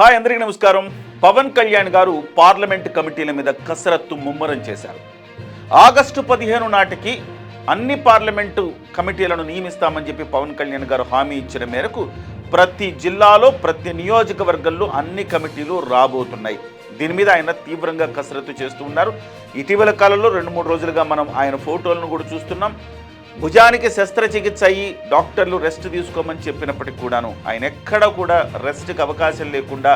Hi అందరికీ నమస్కారం. పవన్ కళ్యాణ్ గారు పార్లమెంట్ కమిటీల మీద కసరత్తు ముమ్మరం చేశారు. ఆగస్టు 15 నాటికి అన్ని పార్లమెంటు కమిటీలను నియమిస్తామని చెప్పి పవన్ కళ్యాణ్ గారు హామీ ఇచ్చిన మేరకు ప్రతి జిల్లాలో ప్రతి నియోజకవర్గంలో అన్ని కమిటీలు రాబోతున్నాయి. దీని మీద ఆయన తీవ్రంగా కసరత్తు చేస్తూ ఉన్నారు. ఇటీవల కాలంలో 2-3 రోజులుగా మనం ఆయన ఫోటోలను కూడా చూస్తున్నాం. భుజానికి శస్త్రచికిత్స అయ్యి డాక్టర్లు రెస్ట్ తీసుకోమని చెప్పినప్పటికీ కూడాను ఆయన ఎక్కడ కూడా రెస్ట్కి అవకాశం లేకుండా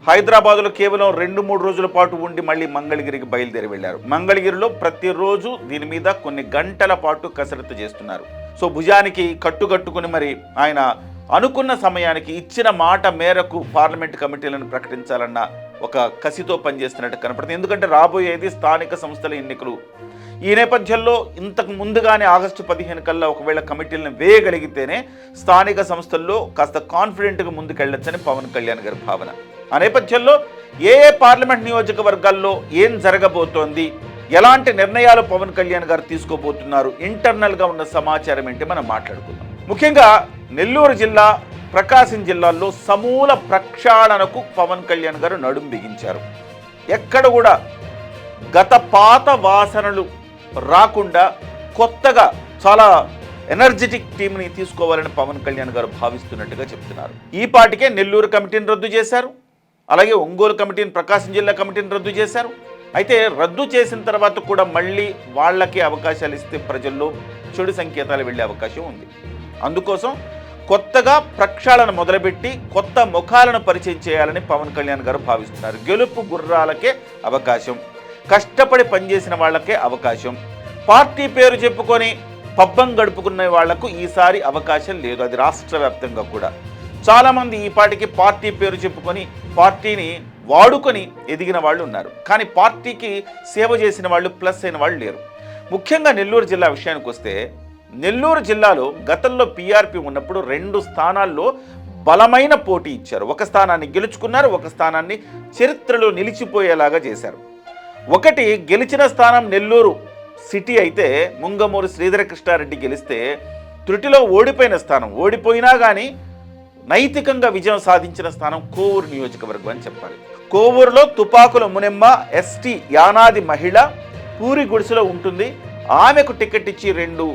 హైదరాబాదులో కేవలం 2-3 రోజుల పాటు ఉండి మళ్ళీ మంగళగిరికి బయలుదేరి వెళ్ళారు. మంగళగిరిలో ప్రతిరోజు దీని మీద కొన్ని గంటల పాటు కసరత్తు చేస్తున్నారు. సో భుజానికి కట్టుకుని మరి ఆయన అనుకున్న సమయానికి ఇచ్చిన మాట మేరకు పార్లమెంట్ కమిటీలను ప్రకటించాలన్న ఒక కసితో పనిచేస్తున్నట్టు కనపడుతుంది. ఎందుకంటే రాబోయేది స్థానిక సంస్థల ఎన్నికలు. ఈ నేపథ్యంలో ఇంతకు ముందుగానే ఆగస్టు 15 కల్లా ఒకవేళ కమిటీలను వేయగలిగితేనే స్థానిక సంస్థల్లో కాస్త కాన్ఫిడెంట్గా ముందుకెళ్లొచ్చని పవన్ కళ్యాణ్ గారి భావన. ఆ నేపథ్యంలో ఏ పార్లమెంట్ నియోజకవర్గాల్లో ఏం జరగబోతోంది, ఎలాంటి నిర్ణయాలు పవన్ కళ్యాణ్ గారు తీసుకోబోతున్నారు, ఇంటర్నల్గా ఉన్న సమాచారం ఏంటి మనం మాట్లాడుకుందాం. ముఖ్యంగా నెల్లూరు జిల్లా, ప్రకాశం జిల్లాల్లో సమూల ప్రక్షాళనకు పవన్ కళ్యాణ్ గారు నడుం బిగించారు. ఎక్కడ కూడా గత పాత వాసనలు రాకుండా కొత్తగా చాలా ఎనర్జెటిక్ టీంని తీసుకోవాలని పవన్ కళ్యాణ్ గారు భావిస్తున్నట్టుగా చెప్తున్నారు. ఈ పాటికే నెల్లూరు కమిటీని రద్దు చేశారు, అలాగే ఒంగోలు కమిటీని, ప్రకాశం జిల్లా కమిటీని రద్దు చేశారు. అయితే రద్దు చేసిన తర్వాత కూడా మళ్ళీ వాళ్ళకి అవకాశాలు ఇస్తే ప్రజల్లో చెడు సంకేతాలు వెళ్ళే అవకాశం ఉంది. అందుకోసం కొత్తగా ప్రక్షాళన మొదలుపెట్టి కొత్త ముఖాలను పరిచయం చేయాలని పవన్ కళ్యాణ్ గారు భావిస్తున్నారు. గెలుపు గుర్రాలకే అవకాశం, కష్టపడి పనిచేసిన వాళ్ళకే అవకాశం, పార్టీ పేరు చెప్పుకొని పబ్బం గడుపుకునే వాళ్లకు ఈసారి అవకాశం లేదు. అది రాష్ట్ర వ్యాప్తంగా కూడా చాలామంది ఈ పార్టీకి పార్టీ పేరు చెప్పుకొని పార్టీని వాడుకొని ఎదిగిన వాళ్ళు ఉన్నారు. కానీ పార్టీకి సేవ చేసిన వాళ్ళు, ప్లస్ అయిన వాళ్ళు లేరు. ముఖ్యంగా నెల్లూరు జిల్లా విషయానికి వస్తే, నెల్లూరు జిల్లాలో గతంలో పీఆర్పీ ఉన్నప్పుడు 2 స్థానాల్లో బలమైన పోటీ ఇచ్చారు. ఒక స్థానాన్ని గెలుచుకున్నారు, ఒక స్థానాన్ని చరిత్రలో నిలిచిపోయేలాగా చేశారు. ఒకటి గెలిచిన స్థానం నెల్లూరు సిటీ అయితే ముంగమూరు శ్రీధరకృష్ణారెడ్డి గెలిస్తే, త్రుటిలో ఓడిపోయిన స్థానం, ఓడిపోయినా కానీ నైతికంగా విజయం సాధించిన స్థానం కోవూరు నియోజకవర్గం అని చెప్పాలి. కోవూరులో తుపాకుల మునెమ్మ ఎస్టీ యానాది మహిళ పూరి గుడిసెలో ఉంటుంది. ఆమెకు టికెట్ ఇచ్చి 2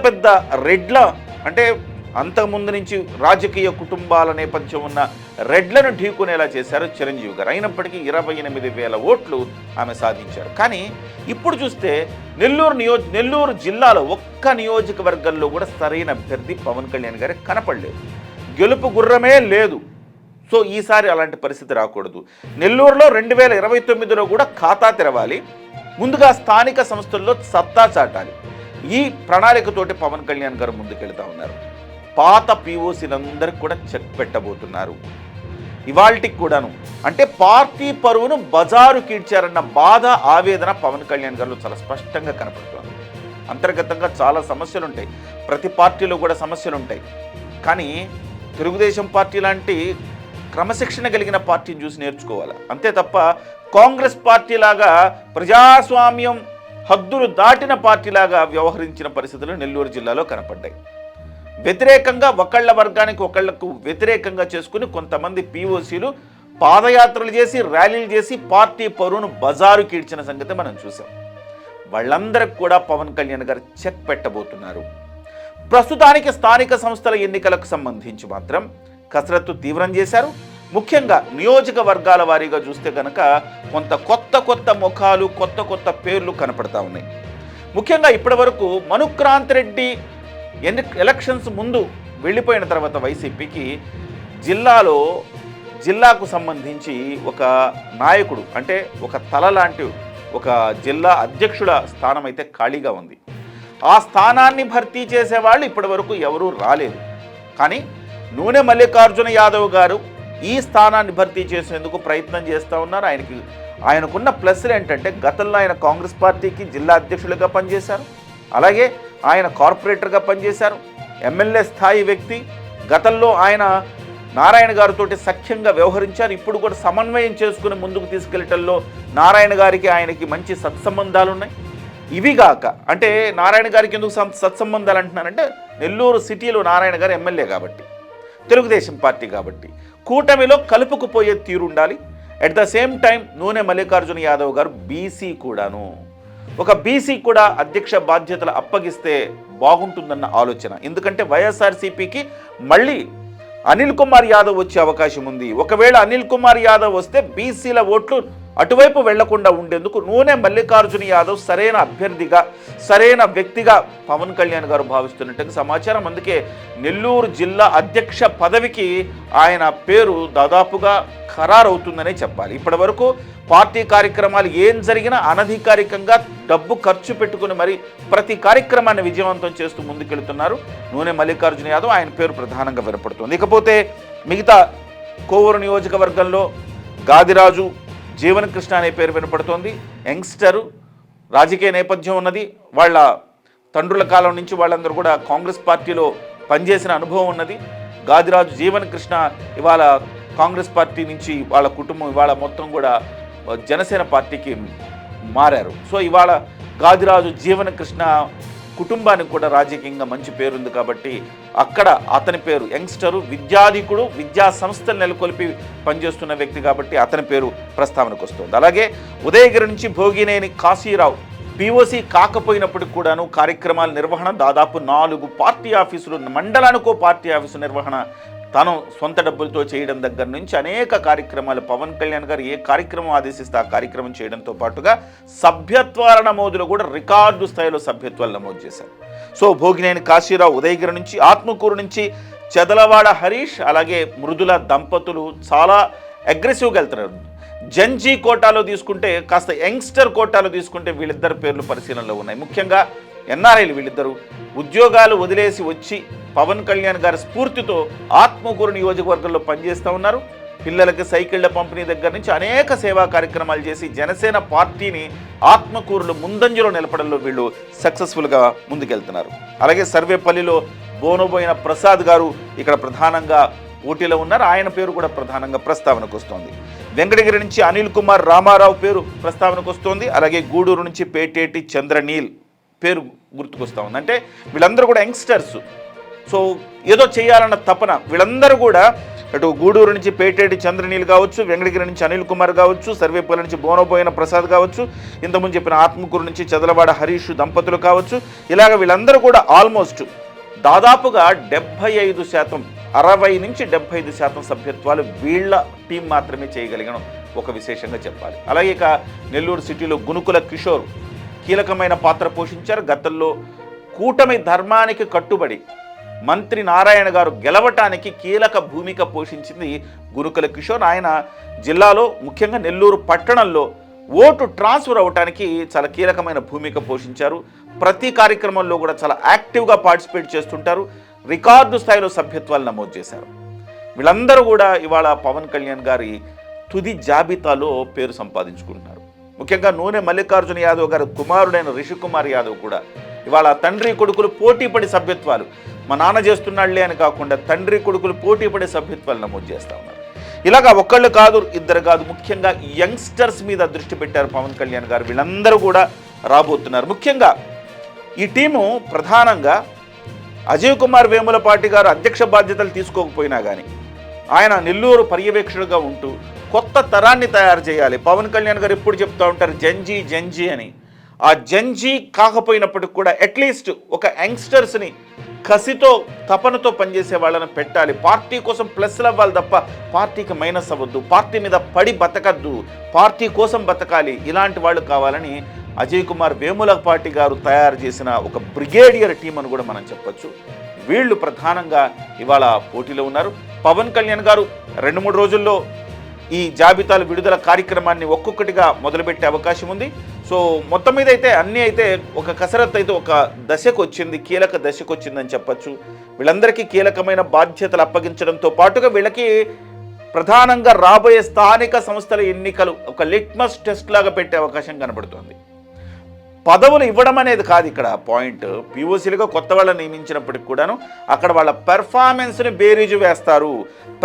పెద్ద రెడ్ల, అంటే అంతకుముందు నుంచి రాజకీయ కుటుంబాల నేపథ్యం ఉన్న రెడ్లను ఢీకొనేలా చేశారు చిరంజీవి గారు. అయినప్పటికీ 28,000 ఓట్లు ఆమె సాధించారు. కానీ ఇప్పుడు చూస్తే నెల్లూరు జిల్లాలో ఒక్క నియోజకవర్గంలో కూడా సరైన అభ్యర్థి పవన్ కళ్యాణ్ గారికి కనపడలేదు. గెలుపు గుర్రమే లేదు. సో ఈసారి అలాంటి పరిస్థితి రాకూడదు. నెల్లూరులో 2029లో కూడా ఖాతా తెరవాలి. ముందుగా స్థానిక సంస్థల్లో సత్తా చాటాలి. ఈ ప్రణాళికతోటి పవన్ కళ్యాణ్ గారు ముందుకెళ్తా ఉన్నారు. పాత పీఓసీలందరికీ కూడా చెక్ పెట్టబోతున్నారు. ఇవాల్టికి కూడాను, అంటే పార్టీ పరువును బజారు కీడ్చారన్న బాధ, ఆవేదన పవన్ కళ్యాణ్ గారిలో చాలా స్పష్టంగా కనపడుతుంది. అంతర్గతంగా చాలా సమస్యలు ఉంటాయి, ప్రతి పార్టీలో కూడా సమస్యలు ఉంటాయి. కానీ తెలుగుదేశం పార్టీ లాంటి క్రమశిక్షణ కలిగిన పార్టీని చూసి నేర్చుకోవాలి. అంతే తప్ప కాంగ్రెస్ పార్టీలాగా ప్రజాస్వామ్యం హద్దులు దాటిన పార్టీలాగా వ్యవహరించిన పరిస్థితులు నెల్లూరు జిల్లాలో కనపడ్డాయి. వ్యతిరేకంగా ఒకళ్ళ వర్గానికి ఒకళ్లకు వ్యతిరేకంగా చేసుకుని కొంతమంది పీఓసీలు పాదయాత్రలు చేసి, ర్యాలీలు చేసి పార్టీ పరువును బజారు కీడ్చిన సంగతి మనం చూసాం. వాళ్ళందరికి కూడా పవన్ కళ్యాణ్ గారు చెక్ పెట్టబోతున్నారు. ప్రస్తుతానికి స్థానిక సంస్థల ఎన్నికలకు సంబంధించి మాత్రం కసరత్తు తీవ్రం చేశారు. ముఖ్యంగా నియోజకవర్గాల వారీగా చూస్తే కనుక కొంత కొత్త ముఖాలు, కొత్త పేర్లు కనపడతా ఉన్నాయి. ముఖ్యంగా ఇప్పటి వరకు మనుక్రాంత్ రెడ్డి ఎలక్షన్స్ ముందు వెళ్ళిపోయిన తర్వాత వైసీపీకి జిల్లాకు సంబంధించి ఒక నాయకుడు, అంటే ఒక తల లాంటి ఒక జిల్లా అధ్యక్షుల స్థానం అయితే ఖాళీగా ఉంది. ఆ స్థానాన్ని భర్తీ చేసేవాళ్ళు ఇప్పటి వరకు ఎవరూ రాలేదు. కానీ నూనె మల్లికార్జున యాదవ్ గారు ఈ స్థానాన్ని భర్తీ చేసేందుకు ప్రయత్నం చేస్తూ ఉన్నారు. ఆయనకున్న ప్లస్లు ఏంటంటే, గతంలో ఆయన కాంగ్రెస్ పార్టీకి జిల్లా అధ్యక్షులుగా పనిచేశారు, అలాగే ఆయన కార్పొరేటర్గా పనిచేశారు, ఎమ్మెల్యే స్థాయి వ్యక్తి. గతంలో ఆయన నారాయణ గారితో సఖ్యంగా వ్యవహరించారు. ఇప్పుడు కూడా సమన్వయం చేసుకుని ముందుకు తీసుకెళ్లటంలో నారాయణ గారికి ఆయనకి మంచి సత్సంబంధాలు ఉన్నాయి. ఇవిగాక, అంటే నారాయణ గారికి ఎందుకు సత్సంబంధాలు అంటున్నానంటే, నెల్లూరు సిటీలో నారాయణ గారు ఎమ్మెల్యే కాబట్టి, తెలుగుదేశం పార్టీ కాబట్టి కూటమిలో కలుపుకుపోయే తీరుండాలి. అట్ ద సేమ్ టైం నూనె మల్లికార్జున యాదవ్ గారు బీసీ కూడాను, ఒక బీసీ కూడా అధ్యక్ష బాధ్యతలు అప్పగిస్తే బాగుంటుందన్న ఆలోచన. ఎందుకంటే వైఎస్ఆర్సీపీకి మళ్ళీ అనిల్ కుమార్ యాదవ్ వచ్చే అవకాశం ఉంది. ఒకవేళ అనిల్ కుమార్ యాదవ్ వస్తే బీసీల ఓట్లు అటువైపు వెళ్లకుండా ఉండేందుకు నూనె మల్లికార్జున యాదవ్ సరైన అభ్యర్థిగా, సరైన వ్యక్తిగా పవన్ కళ్యాణ్ గారు భావిస్తున్నట్టుగా సమాచారం. అందుకే నెల్లూరు జిల్లా అధ్యక్ష పదవికి ఆయన పేరు దాదాపుగా ఖరారవుతుందనే చెప్పాలి. ఇప్పటి వరకు పార్టీ కార్యక్రమాలు ఏం జరిగినా అనధికారికంగా డబ్బు ఖర్చు పెట్టుకుని మరి ప్రతి కార్యక్రమాన్ని విజయవంతం చేస్తూ ముందుకెళ్తున్నారు నూనె మల్లికార్జున యాదవ్. ఆయన పేరు ప్రధానంగా వినపడుతుంది. ఇకపోతే మిగతా కోవూరు నియోజకవర్గంలో గాదిరాజు జీవన్ కృష్ణ అనే పేరు వినపడుతోంది. యంగ్స్టరు, రాజకీయ నేపథ్యం ఉన్నది. వాళ్ళ తండ్రుల కాలం నుంచి వాళ్ళందరూ కూడా కాంగ్రెస్ పార్టీలో పనిచేసిన అనుభవం ఉన్నది. గాదిరాజు జీవన్ కృష్ణ ఇవాళ కాంగ్రెస్ పార్టీ నుంచి వాళ్ళ కుటుంబం ఇవాళ మొత్తం కూడా జనసేన పార్టీకి మారారు. సో ఇవాళ గాదిరాజు జీవన్ కృష్ణ కుటుంబానికి కూడా రాజకీయంగా మంచి పేరుంది కాబట్టి అక్కడ అతని పేరు, యంగ్స్టరు, విద్యాధికుడు, విద్యా సంస్థలు నెలకొల్పి పనిచేస్తున్న వ్యక్తి కాబట్టి అతని పేరు ప్రస్తావనకు వస్తుంది. అలాగే ఉదయగిరి నుంచి భోగినేని కాశీరావు పీఓసీ కాకపోయినప్పటికి కూడాను కార్యక్రమాల నిర్వహణ, దాదాపు 4 పార్టీ ఆఫీసులు, మండలానికో పార్టీ ఆఫీసు నిర్వహణ తను సొంత డబ్బులతో చేయడం దగ్గర నుంచి అనేక కార్యక్రమాలు పవన్ కళ్యాణ్ గారు ఏ కార్యక్రమం ఆదేశిస్తే ఆ కార్యక్రమం చేయడంతో పాటుగా సభ్యత్వాల నమోదులు కూడా రికార్డు స్థాయిలో సభ్యత్వాలు నమోదు చేశారు. సో భోగినేని కాశీరావు ఉదయగిరి నుంచి, ఆత్మకూరు నుంచి చెదలవాడ హరీష్, అలాగే మృదుల దంపతులు చాలా అగ్రెసివ్గా వెళ్తున్నారు. జంజీ కోటాలో తీసుకుంటే, కాస్త యంగ్స్టర్ కోటాలో తీసుకుంటే వీళ్ళిద్దరు పేర్లు పరిశీలనలో ఉన్నాయి. ముఖ్యంగా ఎన్ఆర్ఐలు వీళ్ళిద్దరూ ఉద్యోగాలు వదిలేసి వచ్చి పవన్ కళ్యాణ్ గారి స్ఫూర్తితో ఆత్మకూరు నియోజకవర్గంలో పనిచేస్తూ ఉన్నారు. పిల్లలకి సైకిళ్ల పంపిణీ దగ్గర నుంచి అనేక సేవా కార్యక్రమాలు చేసి జనసేన పార్టీని ఆత్మకూరులో ముందంజలో నిలపడంలో వీళ్ళు సక్సెస్ఫుల్గా ముందుకెళ్తున్నారు. అలాగే సర్వేపల్లిలో బోనబోయిన ప్రసాద్ గారు ఇక్కడ ప్రధానంగా పోటీలో ఉన్నారు. ఆయన పేరు కూడా ప్రధానంగా ప్రస్తావనకు వస్తోంది. వెంకటగిరి నుంచి అనిల్ కుమార్ రామారావు పేరు ప్రస్తావనకు వస్తోంది. అలాగే గూడూరు నుంచి పేటేటి చంద్రనీల్ పేరు గుర్తుకొస్తూ ఉంది. అంటే వీళ్ళందరూ కూడా యంగ్స్టర్స్. సో ఏదో చేయాలన్న తపన వీళ్ళందరూ కూడా, అటు గూడూరు నుంచి పేటేటి చంద్రనీల్ కావచ్చు, వెంకటగిరి నుంచి అనిల్ కుమార్ కావచ్చు, సర్వేపల్లి నుంచి బోనబోయిన ప్రసాద్ కావచ్చు, ఇంతకుముందు చెప్పిన ఆత్మకూరు నుంచి చదలవాడ హరీష్ దంపతులు కావచ్చు, ఇలాగ వీళ్ళందరూ కూడా ఆల్మోస్ట్ దాదాపుగా 75%, 60 నుంచి 75% సభ్యత్వాలు వీళ్ళ టీం మాత్రమే చేయగలిగడం ఒక విశేషంగా చెప్పాలి. అలాగే ఇక నెల్లూరు సిటీలో గునుకుల కిషోర్ కీలకమైన పాత్ర పోషించారు. గతంలో కూటమి ధర్మానికి కట్టుబడి మంత్రి నారాయణ గారు గెలవటానికి కీలక భూమిక పోషించింది గునుకుల కిషోర్. ఆయన జిల్లాలో ముఖ్యంగా నెల్లూరు పట్టణంలో ఓటు ట్రాన్స్ఫర్ అవ్వటానికి చాలా కీలకమైన భూమిక పోషించారు. ప్రతి కార్యక్రమంలో కూడా చాలా యాక్టివ్గా పార్టిసిపేట్ చేస్తుంటారు. రికార్డు స్థాయిలో సభ్యత్వాలు నమోదు చేశారు. వీళ్ళందరూ కూడా ఇవాళ పవన్ కళ్యాణ్ గారి తుది జాబితాలో పేరు సంపాదించుకుంటున్నారు. ముఖ్యంగా నూనె మల్లికార్జున యాదవ్ గారి కుమారుడైన రిషికుమార్ యాదవ్ కూడా ఇవాళ తండ్రి కొడుకులు పోటీపడి సభ్యత్వాలు, మా నాన్న చేస్తున్నాళ్లే అని కాకుండా తండ్రి కొడుకులు పోటీపడి సభ్యత్వాలు నమోదు చేస్తూ ఉన్నారు. ఇలాగా ఒక్కళ్ళు కాదు, ఇద్దరు కాదు, ముఖ్యంగా యంగ్స్టర్స్ మీద దృష్టి పెట్టారు పవన్ కళ్యాణ్ గారు. వీళ్ళందరూ కూడా రాబోతున్నారు. ముఖ్యంగా ఈ టీము ప్రధానంగా అజయ్ కుమార్ వేములపాటి గారు అధ్యక్ష బాధ్యతలు తీసుకోకపోయినా కానీ ఆయన నెల్లూరు పర్యవేక్షకుడుగా ఉంటూ కొత్త తరాన్ని తయారు చేయాలి. పవన్ కళ్యాణ్ గారు ఎప్పుడు చెప్తూ ఉంటారు జంజీ జంజీ అని. ఆ జంజీ కాకపోయినప్పటికి కూడా అట్లీస్ట్ ఒక యంగ్స్టర్స్ని కసితో తపనతో పనిచేసే వాళ్ళని పెట్టాలి. పార్టీ కోసం ప్లస్లు అవ్వాలి తప్ప పార్టీకి మైనస్ అవ్వద్దు. పార్టీ మీద పడి బతకద్దు, పార్టీ కోసం బతకాలి. ఇలాంటి వాళ్ళు కావాలని అజయ్ కుమార్ వేములపాటి గారు తయారు చేసిన ఒక బ్రిగేడియర్ టీం అని కూడా మనం చెప్పొచ్చు. వీళ్ళు ప్రధానంగా ఇవాళ పోటీలో ఉన్నారు. పవన్ కళ్యాణ్ గారు 2-3 రోజుల్లో ఈ జాబితాల విడుదల కార్యక్రమాన్ని ఒక్కొక్కటిగా మొదలుపెట్టే అవకాశం ఉంది. సో మొత్తం మీద అయితే అన్నీ అయితే ఒక కసరత్తు అయితే ఒక దశకు వచ్చింది, కీలక దశకు వచ్చిందని చెప్పచ్చు. వీళ్ళందరికీ కీలకమైన బాధ్యతలు అప్పగించడంతో పాటుగా వీళ్ళకి ప్రధానంగా రాబోయే స్థానిక సంస్థల ఎన్నికలు ఒక లిట్మస్ టెస్ట్ లాగా పెట్టే అవకాశం కనబడుతోంది. పదవులు ఇవ్వడం అనేది కాదు ఇక్కడ పాయింట్. పీఓసీలుగా కొత్త వాళ్ళని నియమించినప్పటికి కూడాను అక్కడ వాళ్ళ పెర్ఫార్మెన్స్ని బేరీజు వేస్తారు.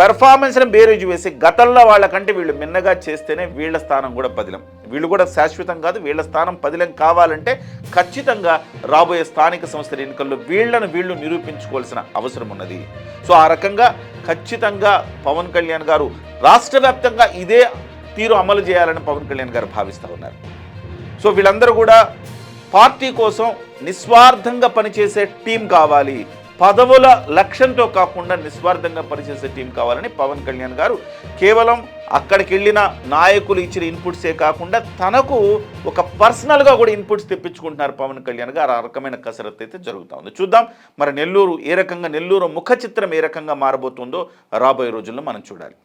పెర్ఫార్మెన్స్ని బేరీజు వేసి గతంలో వాళ్ళకంటే వీళ్ళు మిన్నగా చేస్తేనే వీళ్ళ స్థానం కూడా పదిలం. వీళ్ళు కూడా శాశ్వతం కాదు, వీళ్ళ స్థానం పదిలం కావాలంటే ఖచ్చితంగా రాబోయే స్థానిక సంస్థల ఎన్నికల్లో వీళ్ళు నిరూపించుకోవాల్సిన అవసరం ఉన్నది. సో ఆ రకంగా ఖచ్చితంగా పవన్ కళ్యాణ్ గారు రాష్ట్ర వ్యాప్తంగా ఇదే తీరు అమలు చేయాలని పవన్ కళ్యాణ్ గారు భావిస్తూ ఉన్నారు. సో వీళ్ళందరూ కూడా పార్టీ కోసం నిస్వార్థంగా పనిచేసే టీం కావాలి, పదవుల లక్ష్యంతో కాకుండా నిస్వార్థంగా పనిచేసే టీం కావాలని పవన్ కళ్యాణ్ గారు కేవలం అక్కడికి వెళ్ళిన నాయకులు ఇచ్చిన ఇన్పుట్సే కాకుండా తనకు ఒక పర్సనల్గా కూడా ఇన్పుట్స్ తెప్పించుకుంటున్నారు పవన్ కళ్యాణ్ గారు. ఆ రకమైన కసరత్తు అయితే జరుగుతూ ఉంది. చూద్దాం మరి నెల్లూరు ముఖ చిత్రం ఏ రకంగా మారబోతుందో రాబోయే రోజుల్లో మనం చూడాలి.